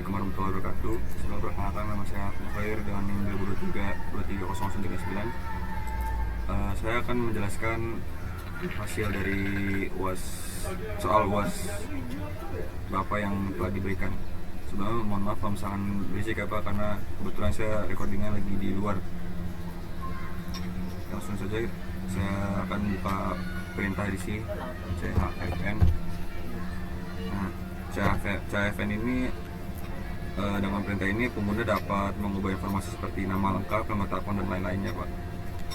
Assalamualaikum warahmatullahi wabarakatuh. Sebelum perkenalkan, nama saya Khair dengan NIM 2023 saya akan menjelaskan hasil dari soal UAS Bapak yang telah diberikan. Sebelumnya mohon maaf kalau misalkan berisik karena kebetulan saya recordingnya lagi di luar. Langsung saja saya akan buka perintah di sini CHFN. Nah, CHFN ini dengan perintah ini pengguna dapat mengubah informasi seperti nama lengkap, nomor telepon dan lain-lainnya, Pak.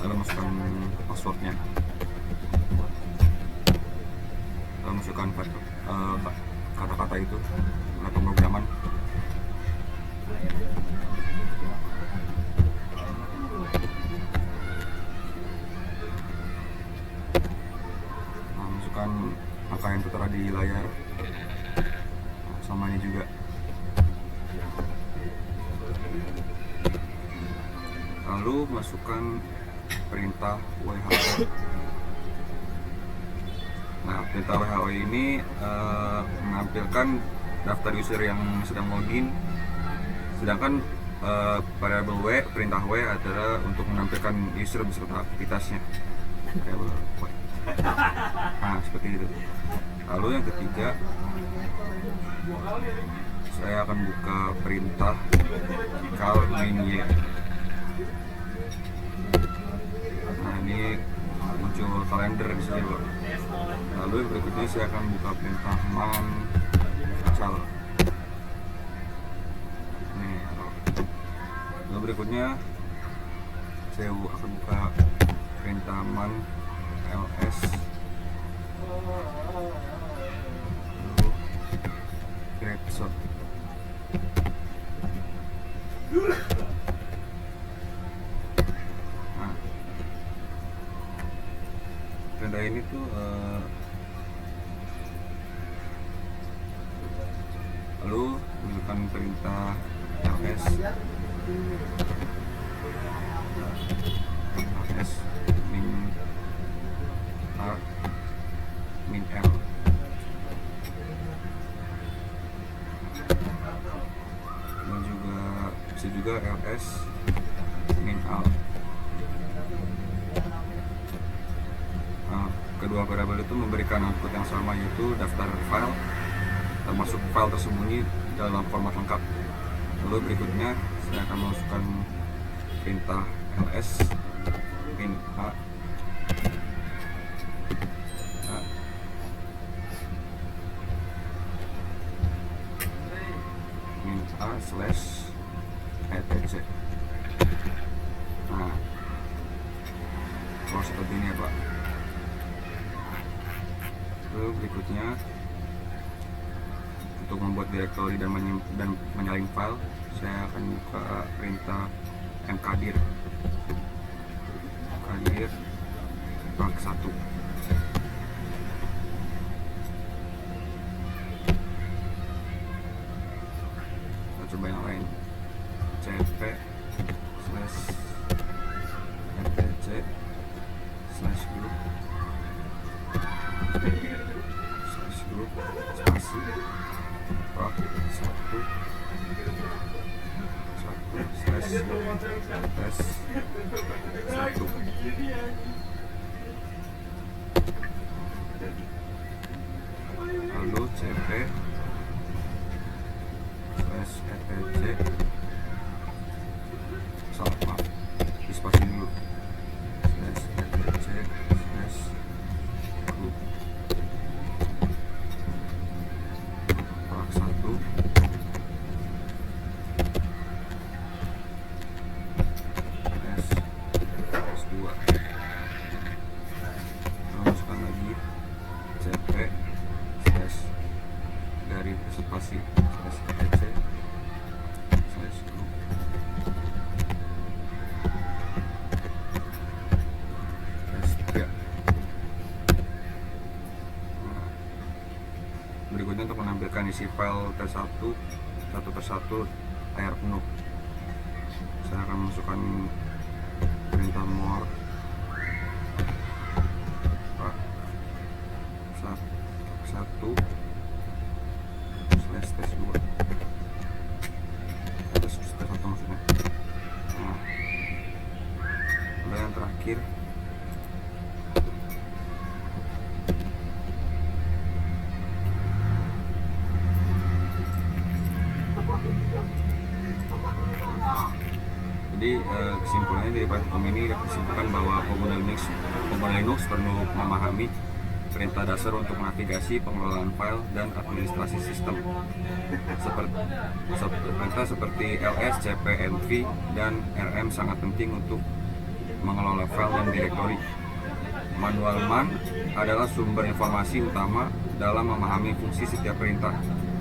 Lalu masukkan passwordnya, lalu masukkan kata-kata itu atau pemrograman. Nah, masukkan angka yang tertera di layar, sama ini juga. Lalu masukkan perintah WHO. Nah, perintah WHO ini menampilkan daftar user yang sedang login, sedangkan variabel W, perintah W adalah untuk menampilkan user beserta aktivitasnya. Nah, seperti itu. Lalu yang ketiga, saya akan buka perintah call min-y. Nah, ini muncul kalender di sini, Bro. Lalu berikutnya saya akan buka perintah man cal. Nih, lalu berikutnya saya akan buka perintah man ls. Lalu grepshot. Nah, perintah ini tuh lalu menggunakan perintah ls min r min l. Dan juga bisa juga ls min al. Nah, kedua variabel itu memberikan output yang sama, yaitu daftar file termasuk file tersembunyi dalam format lengkap. Lalu berikutnya saya akan masukkan perintah ls min a min a slash etc. Nah, seperti ini ya, Pak. Lalu berikutnya, untuk membuat direktori dan menyalin file, saya akan buka perintah mkdir bak 1. Kita coba yang lain, cp slash rtc slash group spasi bak 1 slash tes 1. Lalu cp slash rtc maaf, spasi dulu, slash rtc slash group bak 1 S2. Masukkan lagi cp slash dari spasi slash etc slash group S3. Berikutnya untuk menampilkan isi file T1 satu persatu layar penuh, saya akan masukkan perintah more bak 1 slash tes 2. Jadi kesimpulannya dari praktikum ini disimpulkan bahwa pengguna Linux perlu memahami perintah dasar untuk navigasi, pengelolaan file, dan administrasi sistem. Perintah seperti ls, cp, env, dan rm sangat penting untuk mengelola file dan direktori. Manual man adalah sumber informasi utama dalam memahami fungsi setiap perintah.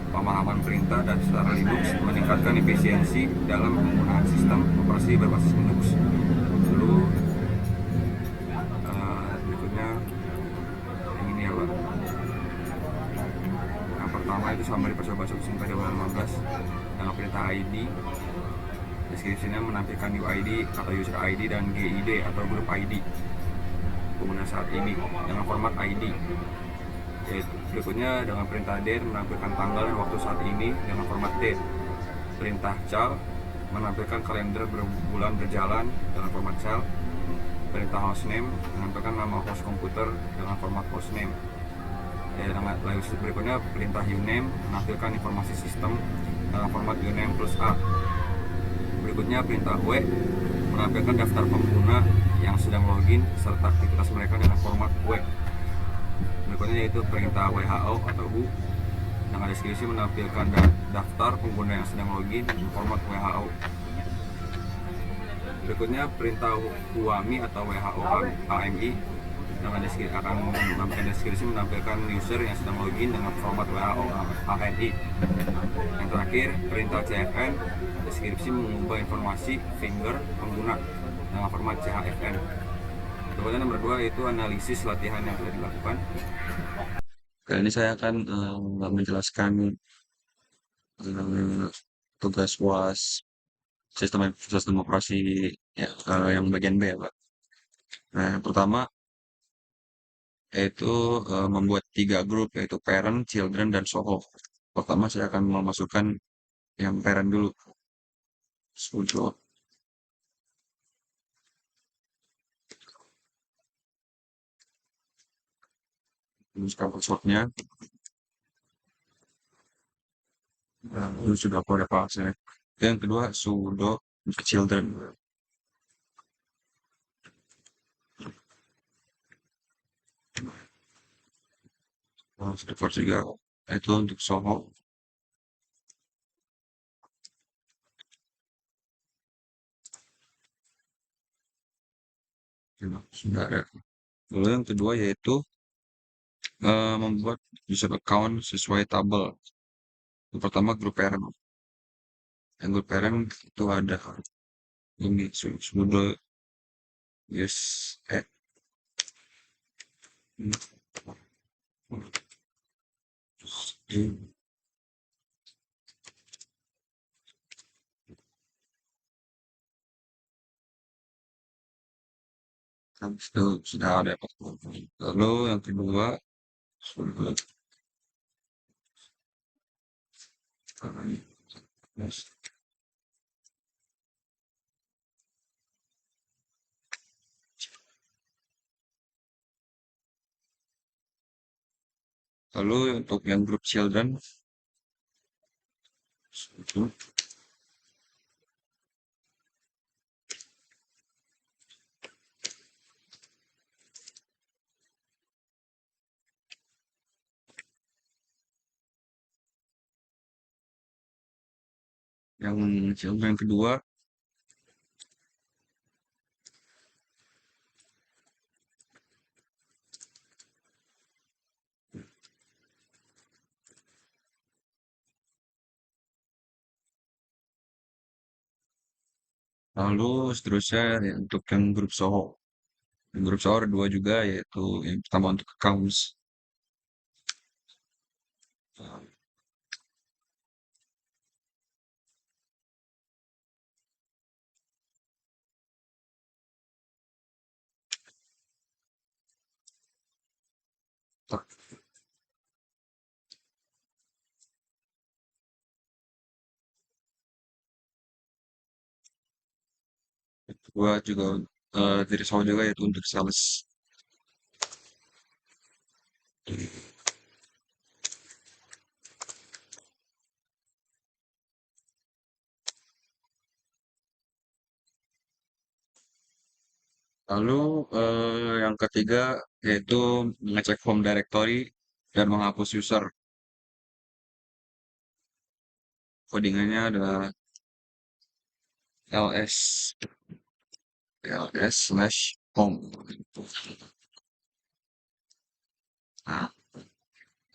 Pemahaman perintah dan secara Linux meningkatkan efisiensi dalam penggunaan sistem operasi berbasis Linux. Lalu berikutnya yang ini ya Pak. Yang pertama itu summary percobaan singkat 2015 dengan perintah ID. Deskripsinya menampilkan UID atau user ID dan GID atau grup ID pengguna saat ini dengan format ID. Yaitu berikutnya dengan perintah date menampilkan tanggal dan waktu saat ini dengan format date. Perintah chal menampilkan kalender berbulan berjalan dengan format chal. Perintah hostname menampilkan nama host komputer dengan format hostname. Lalu berikutnya perintah uname menampilkan informasi sistem dengan format uname plus a. Berikutnya perintah w menampilkan daftar pengguna yang sedang login serta aktivitas mereka dengan format w. Berikutnya yaitu perintah WHO atau WHO dengan deskripsi menampilkan daftar pengguna yang sedang login dengan format WHO. Berikutnya perintah UAMI atau WHO AMI dengan deskripsi menampilkan user yang sedang login dengan format WHO ANI. Yang terakhir perintah CFN deskripsi mengubah informasi finger pengguna dengan format CHFN. Berikutnya nomor 2 yaitu analisis latihan yang sudah dilakukan. Kali ini saya akan menjelaskan tugas UAS sistem operasi ya, yang bagian B ya Pak. Nah, yang pertama yaitu membuat 3 grup yaitu parent, children, dan soho. Pertama saya akan memasukkan yang parent dulu. Sudo tuliskan passwordnya. Nah, itu sudah aku ada passwordnya. Yang kedua sudo children. Nah, sudah juga itu untuk soho. Sudah ada. Lalu yang kedua yaitu membuat user account sesuai tabel. Yang pertama grup parent. Yang grup parent itu ada ini sudo yes itu sudah ada. Lalu yang kedua sudo yes. Lalu untuk yang grup children itu yang children yang kedua lalu seterusnya ya, untuk yang grup soho. Yang grup soho ada dua juga yaitu yang pertama untuk accounts. Kedua juga dari soho juga yaitu untuk sales. Lalu yang ketiga yaitu mengecek home directory dan menghapus user. Codingannya adalah ls/home. Nah,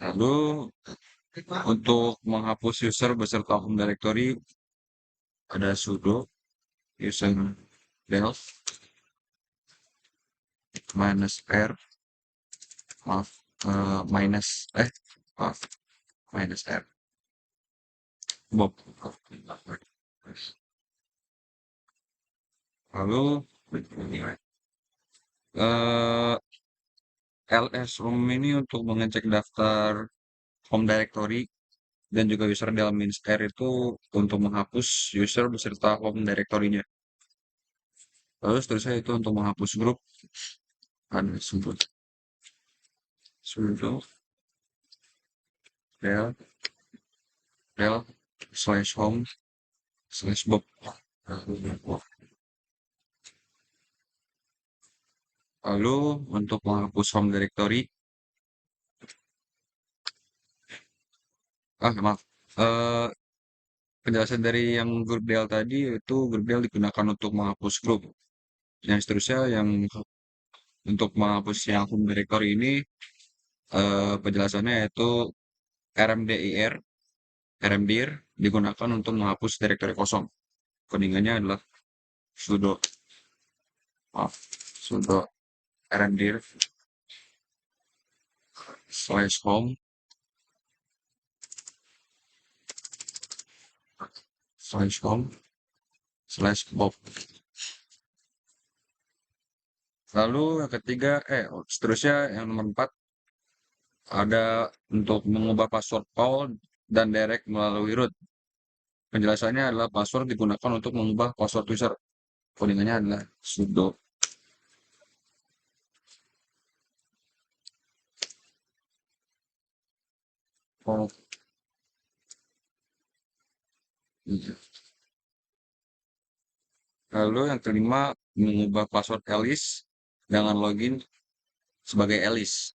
lalu untuk menghapus user beserta home directory ada sudo user del minus r maaf minus maaf minus r bob. Lalu eh, ls room ini untuk mengecek daftar home directory dan juga user dalam minus r itu untuk menghapus user beserta home directory-nya. Lalu seterusnya itu untuk menghapus grup ada sudo del slash home slash bob. Lalu untuk menghapus home directory, maaf, eh, penjelasan dari yang grup del tadi itu grup del digunakan untuk menghapus grup. Yang seterusnya yang untuk menghapus yang home directory ini penjelasannya yaitu rmdir rmdir digunakan untuk menghapus directory kosong. Codingannya adalah sudo maaf sudo rmdir slash home slash home slash bob. Lalu yang ketiga, seterusnya yang nomor 4 ada untuk mengubah password Paul dan direct melalui root. Penjelasannya adalah password digunakan untuk mengubah password user. Codingannya adalah sudo oh, iya. Lalu yang kelima mengubah password Alice dengan login sebagai Alice.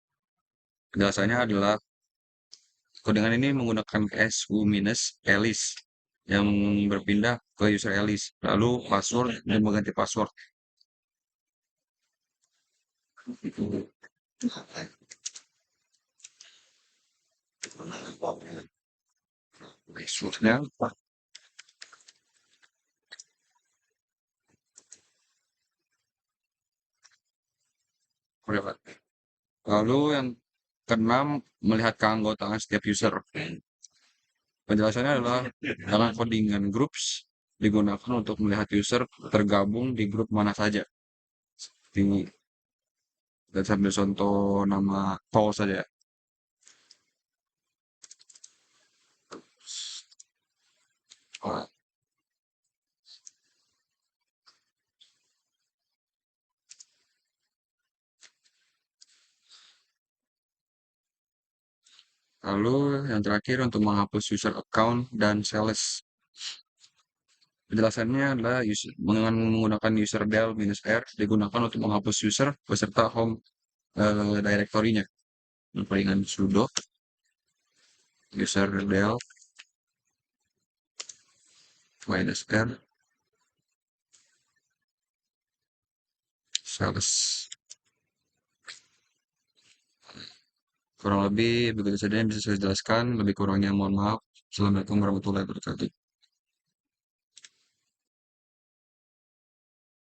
Penjelasannya adalah codingan ini menggunakan su minus Alice yang berpindah ke user Alice. Lalu password dan mengganti password. Passwordnya berapa? Lalu yang keenam melihat keanggotaan setiap user. Penjelasannya adalah dengan codingan groups digunakan untuk melihat user tergabung di grup mana saja. Ini dan sambil contoh nama Paul saja. Lalu yang terakhir untuk menghapus user account dan sales. Penjelasannya adalah dengan menggunakan user del minus r digunakan untuk menghapus user beserta home directory-nya. Dengan sudo user del minus r sales. Kurang lebih begitu saja yang bisa saya jelaskan. Lebih kurangnya mohon maaf. Assalamualaikum warahmatullahi wabarakatuh.